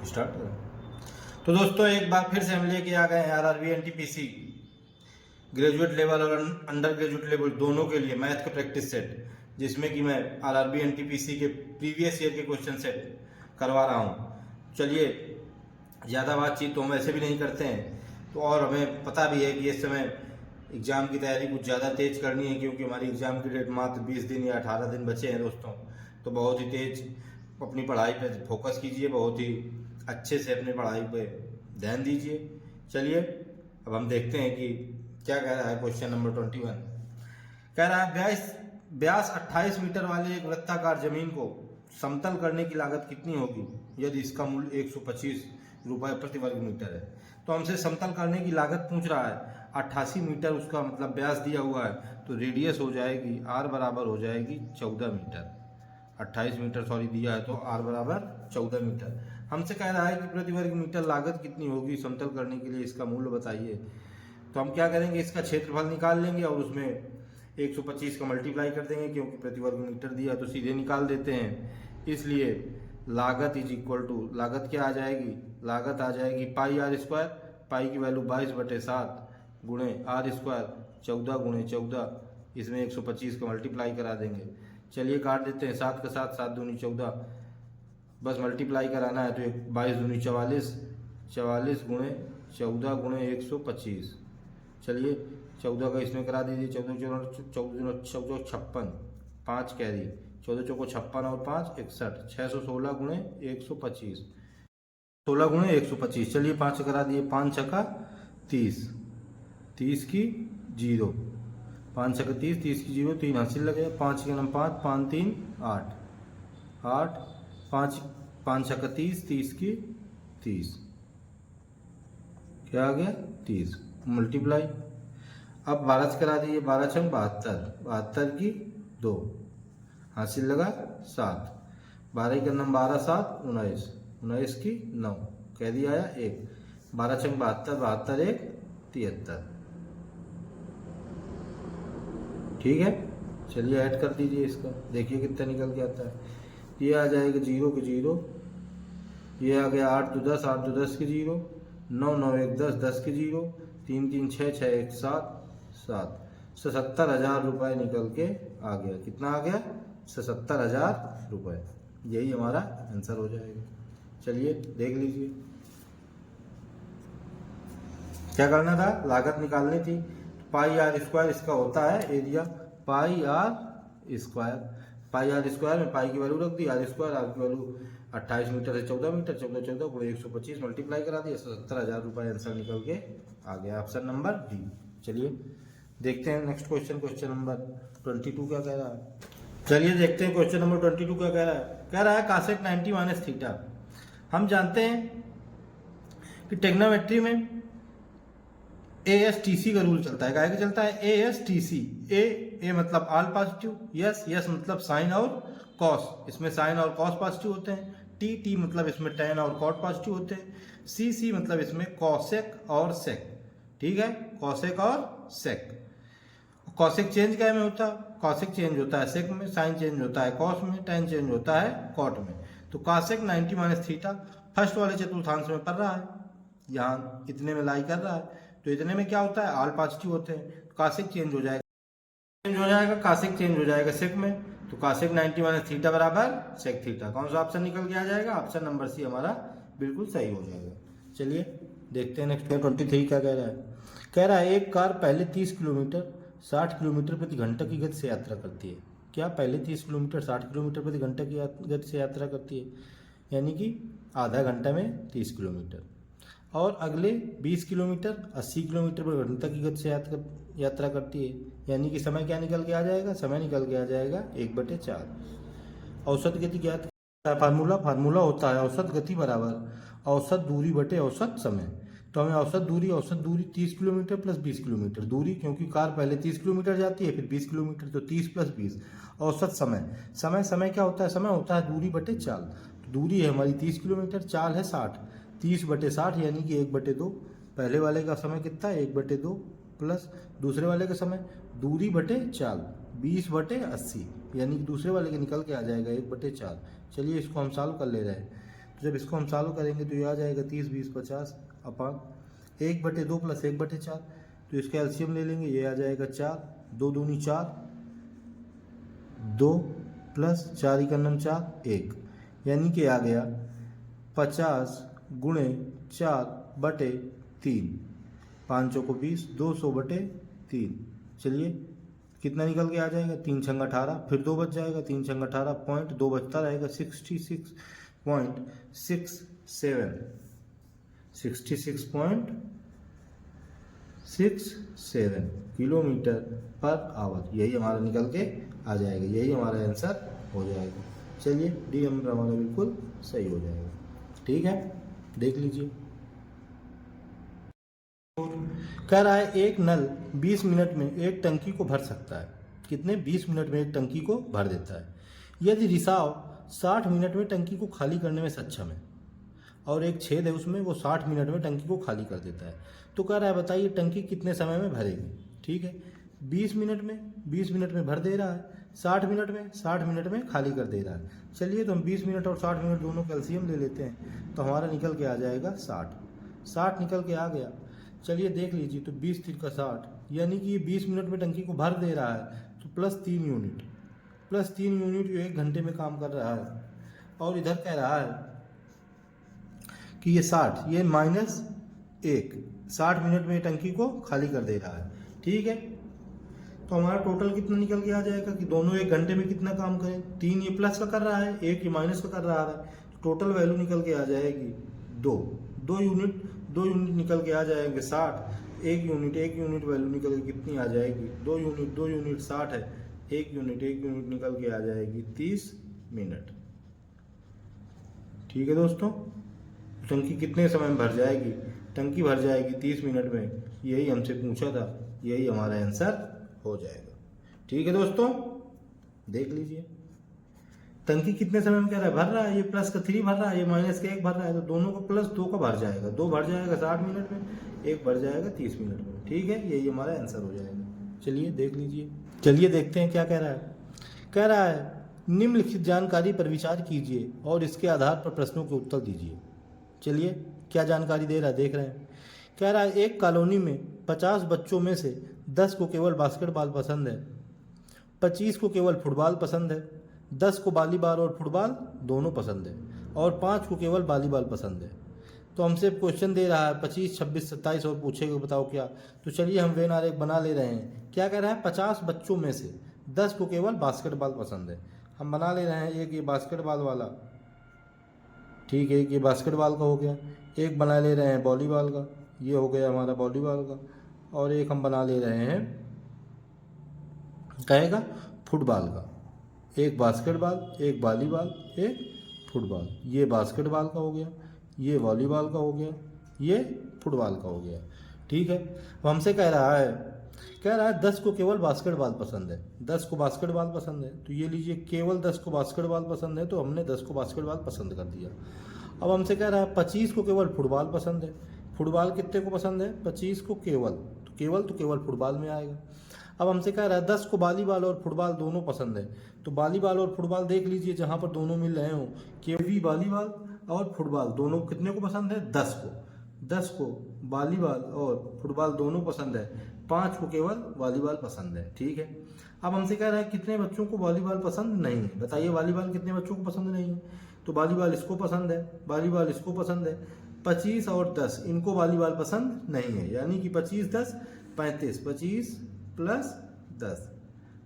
Start करें। तो दोस्तों एक बार फिर से हम लेके आ गए हैं आरआरबी एनटीपीसी ग्रेजुएट लेवल और अंडर ग्रेजुएट लेवल दोनों के लिए मैथ का प्रैक्टिस सेट, जिसमें कि मैं आरआरबी एनटीपीसी के प्रीवियस ईयर के क्वेश्चन सेट करवा रहा हूँ। चलिए, ज़्यादा बातचीत तो हम वैसे भी नहीं करते हैं, तो और हमें पता भी है कि इस समय एग्ज़ाम की तैयारी कुछ ज़्यादा तेज़ करनी है, क्योंकि हमारी एग्ज़ाम की डेट मात्र 20 दिन या 18 दिन बचे हैं दोस्तों। तो बहुत ही तेज़ अपनी पढ़ाई पर फोकस कीजिए, बहुत ही अच्छे से अपनी पढ़ाई पे ध्यान दीजिए। चलिए अब हम देखते हैं कि क्या कह रहा है। क्वेश्चन नंबर 21 कह रहा है व्यास 28 मीटर वाले एक वृत्ताकार जमीन को समतल करने की लागत कितनी होगी यदि इसका मूल्य 125 रुपये प्रति वर्ग मीटर है। तो हमसे समतल करने की लागत पूछ रहा है। 88 मीटर उसका मतलब व्यास दिया हुआ है, तो रेडियस हो जाएगी आर बराबर हो जाएगी 14 मीटर। 28 मीटर सॉरी दिया है, तो आर बराबर 14 मीटर। हमसे कह रहा है कि प्रति वर्ग मीटर लागत कितनी होगी समतल करने के लिए, इसका मूल्य बताइए। तो हम क्या करेंगे, इसका क्षेत्रफल निकाल लेंगे और उसमें 125 का मल्टीप्लाई कर देंगे, क्योंकि प्रति वर्ग मीटर दिया तो सीधे निकाल देते हैं। इसलिए लागत इज इक्वल टू, लागत क्या आ जाएगी, लागत आ जाएगी पाई आर स्क्वायर। पाई की वैल्यू 22/7 गुणे आर स्क्वायर 14 गुणे 14, इसमें 125 का मल्टीप्लाई करा देंगे। चलिए काट देते हैं, 7 का 7, 7 दूनी 14, बस मल्टीप्लाई कराना है तो 22 दूनी 44, 44 गुणे 14 गुणे 125। चलिए 14 का इसमें करा दीजिए, 14 14 14 56, 5 कैरी, 14 चौको 56 और 5 61, 616 गुणे 125, 16 गुणे 125। चलिए 5 करा दिए, 5 छक्का 30, 30 की 0, 5 छक्का 30, 30 की 0, 3 हासिल लगे, 5 के नम 5, 5 3 8, 8 5 5 छक्का 30, 30 की 30, क्या आ गया 30, मल्टीप्लाई। अब 12 से करा दीजिए, 12 छंग 72, 72 की 2, हासिल लगा 7, 12 का नम 12 7 19, 19 की 9, कह दिया आया 1, 12 छंग 72, 72 1 73। ठीक है, चलिए ऐड कर दीजिए इसका, देखिए कितना निकल के आता है। ये आ जाएगा 0 के 0, ये आ गया 8 2 10, 8 2 10 के 0, 9 9 1 10, 10 के 0, 3 3 6 6 1 7 7, 77,000 रुपये निकल के आ गया। कितना आ गया, 77,000 रुपये। यही हमारा आंसर हो जाएगा। चलिए देख लीजिए, क्या करना था, लागत निकालनी थी। पाई आर स्क्वायर इसका होता है area, pi r square. Pi r square में पाई की वैल्यू रख दी, आर स्क्वायर, आर की वैल्यू 28 मीटर से 14 मीटर, 14 14 गुणे 125 मल्टीप्लाई करा दिया, 77,000 रुपये आंसर निकल के आ गया, ऑप्शन नंबर डी। चलिए देखते हैं नेक्स्ट क्वेश्चन, क्वेश्चन नंबर 22 क्या कह रहा है। चलिए देखते हैं क्वेश्चन नंबर 22 क्या कह रहा है। कह रहा है कासेक 90 माइनस थीटा। हम जानते हैं कि टेक्नोमेट्री में ASTC का रूल चलता है। क्या चलता है, ASTC। ए मतलब ऑल पॉजिटिव, यस मतलब साइन और कॉस, इसमें साइन और कॉस पॉजिटिव होते हैं। टी मतलब इसमें टैन और कॉट पॉजिटिव होते हैं। सी मतलब इसमें कॉसेक और सेक। ठीक है, कॉसेक और सेक। कॉसेक चेंज क्या में होता है, कॉसेक चेंज होता है सेक में, साइन चेंज होता है कॉस में, टैन चेंज होता है कॉट में। तो कॉसेक 90 माइनस थीटा फर्स्ट वाले चतुर्थांश में पड़ रहा है, यहाँ इतने में लाई कर रहा है, तो इतने में क्या होता है, ऑल पॉजिटिव होते हैं। कासेक चेंज हो जाएगा, कासेक चेंज हो जाएगा सेक में। तो कासेक 90 माइनस थीटा बराबर सेक थीटा। कौन सा ऑप्शन निकल के आ जाएगा, ऑप्शन नंबर सी हमारा बिल्कुल सही हो जाएगा। चलिए देखते हैं नेक्स्ट 23 क्या कह रहा है। कह रहा है एक कार पहले 30 किलोमीटर 60 किलोमीटर प्रति घंटा की गति से यात्रा करती है। क्या, पहले 30 किलोमीटर 60 किलोमीटर प्रति घंटा की गति से यात्रा करती है, यानी कि आधा घंटा में 30 किलोमीटर, और अगले 20 किलोमीटर 80 किलोमीटर प्रति घंटा की गति से यात्रा करती है, यानी कि समय क्या निकल के आ जाएगा, समय निकल के आ जाएगा 1/4। औसत गति क्या है, फार्मूला होता है औसत गति बराबर औसत दूरी बटे औसत समय। तो हमें औसत दूरी 30 किलोमीटर प्लस 20 किलोमीटर दूरी, क्योंकि कार पहले 30 किलोमीटर जाती है फिर 20 किलोमीटर, तो 30 प्लस 20। औसत समय क्या होता है, समय होता है दूरी बटे चाल। तो दूरी है हमारी 30 किलोमीटर, चाल है 60, 30/60 यानी कि 1/2। पहले वाले का समय कितना है 1/2, प्लस दूसरे वाले का समय दूरी बटे चाल 20/80, यानी कि दूसरे वाले के निकल के आ जाएगा 1/4। चलिए इसको हम सॉल्व कर ले रहे हैं। तो जब इसको हम सॉल्व करेंगे तो ये आ जाएगा 30 20 50 अपान 1/2 प्लस 1/4, तो इसका एलसीएम ले लेंगे, ये आ जाएगा 4, 2 दूनी 4, 2 प्लस 4 इकन्नम 4 1, यानी कि आ गया 50 गुणे 4/3, 5 को 20, 200/3। चलिए कितना निकल के आ जाएगा, 3 छंग 18, फिर 2 बच जाएगा, 3 छंग 18 पॉइंट 2 बचता रहेगा, 66.67 किलोमीटर पर आवर, यही हमारा निकल के आ जाएगा, यही हमारा आंसर हो जाएगा। चलिए डी नंबर हमारा बिल्कुल सही हो जाएगा। ठीक है, देख लीजिए। कह रहा है एक नल 20 मिनट में एक टंकी को भर सकता है। कितने? 20 मिनट में एक टंकी को भर देता है। यदि रिसाव 60 मिनट में टंकी को खाली करने में सक्षम है और एक छेद है उसमें, वो 60 मिनट में टंकी को खाली कर देता है, तो कह रहा है बताइए टंकी कितने समय में भरेगी। ठीक है, 20 मिनट में भर दे रहा है, 60 मिनट में खाली कर दे रहा है। चलिए तो हम 20 मिनट और 60 मिनट दोनों कैल्शियम ले लेते हैं, तो हमारा निकल के आ जाएगा 60 निकल के आ गया। चलिए देख लीजिए, तो 20 3 का 60, यानी कि ये 20 मिनट में टंकी को भर दे रहा है, तो +3 यूनिट, ये 1 घंटे में काम कर रहा है। और इधर कह रहा है कि ये 60, ये -1, 60 मिनट में टंकी को खाली कर दे रहा है। ठीक है, तो हमारा टोटल कितना निकल के आ जाएगा कि दोनों 1 घंटे में कितना काम करें। 3 ये प्लस का कर रहा है, 1 ये माइनस का कर रहा है, तो टोटल वैल्यू निकल के आ जाएगी 2 यूनिट निकल के आ जाएंगे 60, 1 यूनिट वैल्यू निकल के कितनी आ जाएगी, 2 यूनिट 60 है, 1 यूनिट निकल के आ जाएगी 30 मिनट। ठीक है दोस्तों, टंकी कितने समय में भर जाएगी? टंकी भर जाएगी 30 मिनट में, यही हमसे पूछा था, यही हमारा आंसर हो जाएगा। ठीक है दोस्तों, देख लीजिए टंकी कितने समय में कह रहा है भर रहा है, ये प्लस का 3 भर रहा है, ये माइनस का 1 भर रहा है, तो दोनों को +2 का भर जाएगा, 2 भर जाएगा 60 मिनट में, 1 भर जाएगा 30 मिनट में। ठीक है, यही हमारा आंसर हो जाएगा। चलिए देख लीजिए, चलिए देखते हैं क्या कह रहा है। कह रहा है निम्नलिखित जानकारी पर विचार कीजिए और इसके आधार पर प्रश्नों के उत्तर दीजिए। चलिए क्या जानकारी दे रहा है, देख रहे हैं। कह रहा है एक कॉलोनी में 50 बच्चों में से 10 को केवल बास्केटबॉल पसंद है, 25 को केवल फुटबॉल पसंद है, 10 को वॉलीबॉल और फुटबॉल दोनों पसंद है और 5 को केवल वॉलीबॉल पसंद है। तो हमसे क्वेश्चन दे रहा है 25, 26, 27 और पूछेगा बताओ क्या। तो चलिए हम वेन आरेख बना ले रहे हैं। क्या कह रहा है, 50 बच्चों में से 10 को केवल बास्केटबॉल पसंद है। हम बना ले रहे हैं एक ये बास्केटबॉल वाला, ठीक है, ये बास्केटबॉल का हो गया। एक बना ले रहे हैं वॉलीबॉल का, ये हो गया हमारा वॉलीबॉल का। और एक हम बना ले रहे हैं कहेगा फुटबॉल का। एक बास्केटबॉल, एक वॉलीबॉल, एक फुटबॉल। ये बास्केटबॉल का हो गया, ये वॉलीबॉल का हो गया, ये फुटबॉल का हो गया। ठीक है, अब हमसे कह रहा है 10 को केवल बास्केटबॉल पसंद है, 10 को बास्केटबॉल पसंद है। तो ये लीजिए केवल 10 को बास्केटबॉल पसंद है, तो हमने 10 को बास्केटबॉल पसंद कर दिया। अब हमसे कह रहा है 25 को केवल फुटबॉल पसंद है। फुटबॉल कितने को पसंद है? 25 को केवल, तो केवल फुटबॉल में आएगा। अब हमसे कह रहा है 10 को वॉलीबॉल और फुटबॉल दोनों पसंद है। तो वॉलीबॉल और फुटबॉल देख लीजिए जहाँ पर दोनों मिल रहे हो, केवल वॉलीबॉल और फुटबॉल दोनों कितने को पसंद है? 10 को वॉलीबॉल और फुटबॉल दोनों पसंद है, 5 को केवल वॉलीबॉल पसंद है। ठीक है, अब हमसे कह रहा है कितने बच्चों को वॉलीबॉल पसंद नहीं है। बताइए वॉलीबॉल कितने बच्चों को पसंद नहीं है? तो वॉलीबॉल इसको पसंद है, वॉलीबॉल इसको पसंद है। 25 और 10 इनको वॉलीबॉल पसंद नहीं है, यानी कि 25 10 35, 25 प्लस 10,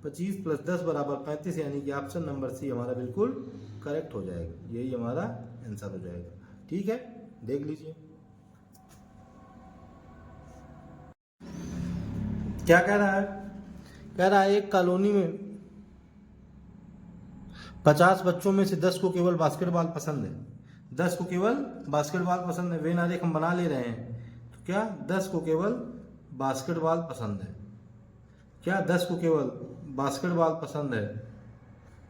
25 प्लस 10 बराबर 35, यानी कि ऑप्शन नंबर सी हमारा बिल्कुल करेक्ट हो जाएगा, यही हमारा आंसर हो जाएगा। ठीक है, देख लीजिए क्या कह रहा है। कह रहा है एक कॉलोनी में 50 बच्चों में से 10 को केवल बास्केटबॉल पसंद है, 10 को केवल बास्केटबॉल पसंद है। वेन आरेख हम बना ले रहे हैं, तो क्या 10 को केवल बास्केटबॉल पसंद है, क्या 10 को केवल बास्केटबॉल पसंद है,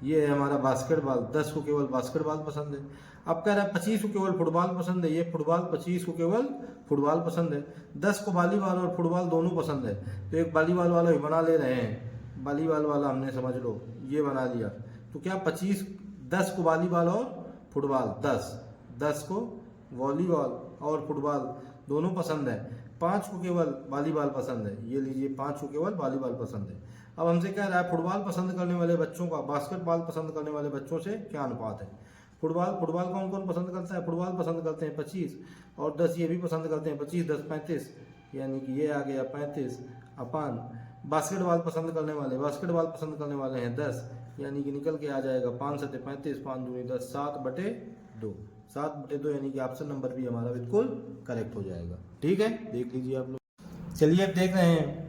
ये है हमारा बास्केटबॉल, 10 को केवल बास्केटबॉल पसंद है। अब कह रहा है 25 को केवल फुटबॉल पसंद है, ये फुटबॉल 25 को केवल फुटबॉल पसंद है। 10 को वॉलीबॉल और फुटबॉल दोनों पसंद है, तो एक वॉलीबॉल वाला भी बना ले रहे हैं। वॉलीबॉल वाला हमने समझ लो ये बना लिया, तो क्या 10 को वॉलीबॉल और फुटबॉल, 10 को वॉलीबॉल और फुटबॉल दोनों पसंद है, 5 को केवल वॉलीबॉल पसंद है। ये लीजिए 5 को केवल वॉलीबॉल पसंद है। अब हमसे कह रहा है फुटबॉल पसंद करने वाले बच्चों का बास्केटबॉल पसंद करने वाले बच्चों से क्या अनुपात है। फुटबॉल कौन कौन पसंद करता है, फुटबॉल पसंद करते हैं 25 और 10 ये भी पसंद करते हैं, 25 10 35, यानी कि ये आ गया 35 अपान बास्केटबॉल पसंद करने वाले हैं 10, यानी कि निकल के आ जाएगा 5 7 35, 5 दूनी 10, 7/2, 7/2, यानी कि ऑप्शन नंबर भी हमारा बिल्कुल करेक्ट हो जाएगा। ठीक है, देख लीजिए आप लोग। चलिए अब देख रहे हैं,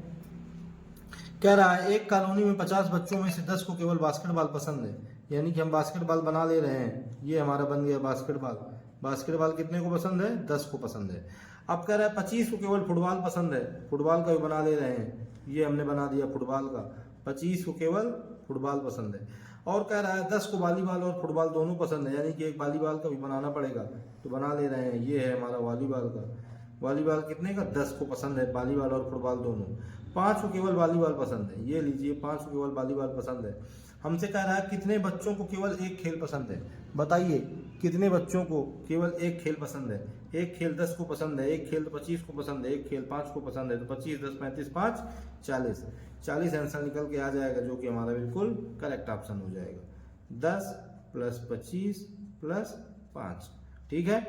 कह रहा है एक कॉलोनी में 50 बच्चों में से 10 को केवल बास्केटबॉल पसंद है, यानी कि हम बास्केटबॉल बना ले रहे हैं। ये हमारा बन गया बास्केटबॉल कितने को पसंद है, 10 को पसंद है। अब कह रहा है 25 को केवल फुटबॉल पसंद है, फुटबॉल का भी बना ले रहे हैं। ये हमने बना दिया फुटबॉल का, 25 को केवल फुटबॉल पसंद है। और कह रहा है 10 को वॉलीबॉल और फुटबॉल दोनों पसंद है, यानी कि एक वॉलीबॉल का भी बनाना पड़ेगा, तो बना ले रहे हैं। ये है हमारा वॉलीबॉल कितने का, 10 को पसंद है, वॉलीबॉल और फुटबॉल दोनों। 5 को केवल वॉलीबॉल पसंद है, ये लीजिए 5 को केवल वॉलीबॉल पसंद है। हमसे कह रहा है कितने बच्चों को केवल एक खेल पसंद है, बताइए कितने बच्चों को केवल एक खेल पसंद है। एक खेल 10 को पसंद है, एक खेल 25 को पसंद है, एक खेल 5 को पसंद है, तो 25 10 35 5 40 आंसर निकल के आ जाएगा, जो कि हमारा बिल्कुल करेक्ट ऑप्शन हो जाएगा। 10 + 25 + 5, ठीक है।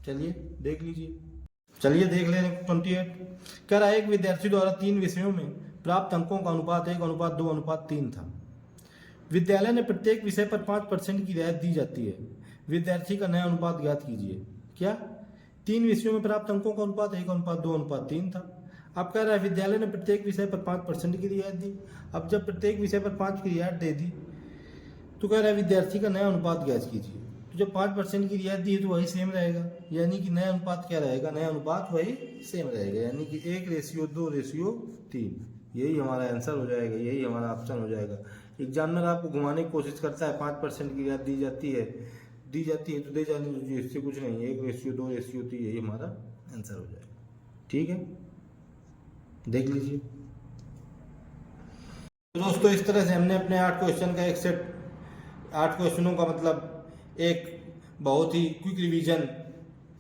चलिए देख लीजिए, चलिए देख लें 28। कह रहा है एक विद्यार्थी द्वारा 3 विषयों में प्राप्त अंकों का अनुपात 1:2:3 था। विद्यालय ने प्रत्येक विषय पर 5% की रियायत दी जाती है। विद्यार्थी का नया अनुपात ज्ञात कीजिए। क्या 3 विषयों में प्राप्त अंकों का अनुपात 1:2:3 था। अब कह रहा है विद्यालय ने प्रत्येक विषय पर 5% की रियायत दी। अब जब प्रत्येक विषय पर 5 की रियायत दे दी, तो कह रहा है विद्यार्थी का नया अनुपात ज्ञात कीजिए। तो जब 5% की रियायत दी है तो वही सेम रहेगा, यानी कि नया अनुपात क्या रहेगा, नया अनुपात वही सेम रहेगा, यानी कि 1:2:3। यही हमारा आंसर हो जाएगा, यही हमारा ऑप्शन हो जाएगा। एग्जामिनर आपको घुमाने की कोशिश करता है, 5% की रियायत दी जाती है तो दे जानी चाहिए, इससे कुछ नहीं, 1:2:3, यही हमारा आंसर हो जाएगा। ठीक है, देख लीजिए। तो दोस्तों इस तरह से हमने अपने 8 क्वेश्चन का एक सेट, 8 क्वेश्चनों का मतलब एक बहुत ही क्विक रिवीजन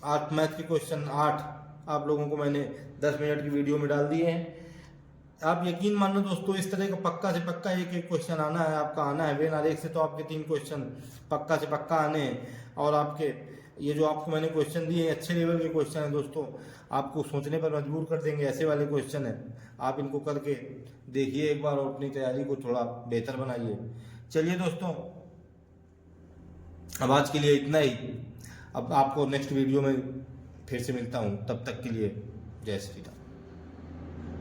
8 मैथ के क्वेश्चन 8 आप लोगों को मैंने 10 मिनट की वीडियो में डाल दिए हैं। आप यकीन मानो दोस्तों, इस तरह का पक्का से पक्का एक क्वेश्चन आना है, आपका आना है। वेन आरेख से तो आपके 3 क्वेश्चन पक्का से पक्का आने हैं। और आपके ये जो आपको मैंने क्वेश्चन दिए हैं, अच्छे लेवल के क्वेश्चन हैं दोस्तों, आपको सोचने पर मजबूर कर देंगे, ऐसे वाले क्वेश्चन हैं। आप इनको करके देखिए एक बार और अपनी तैयारी को थोड़ा बेहतर बनाइए। चलिए दोस्तों, अब आज के लिए इतना ही। अब आपको नेक्स्ट वीडियो में फिर से मिलता हूँ, तब तक के लिए जय श्री राम।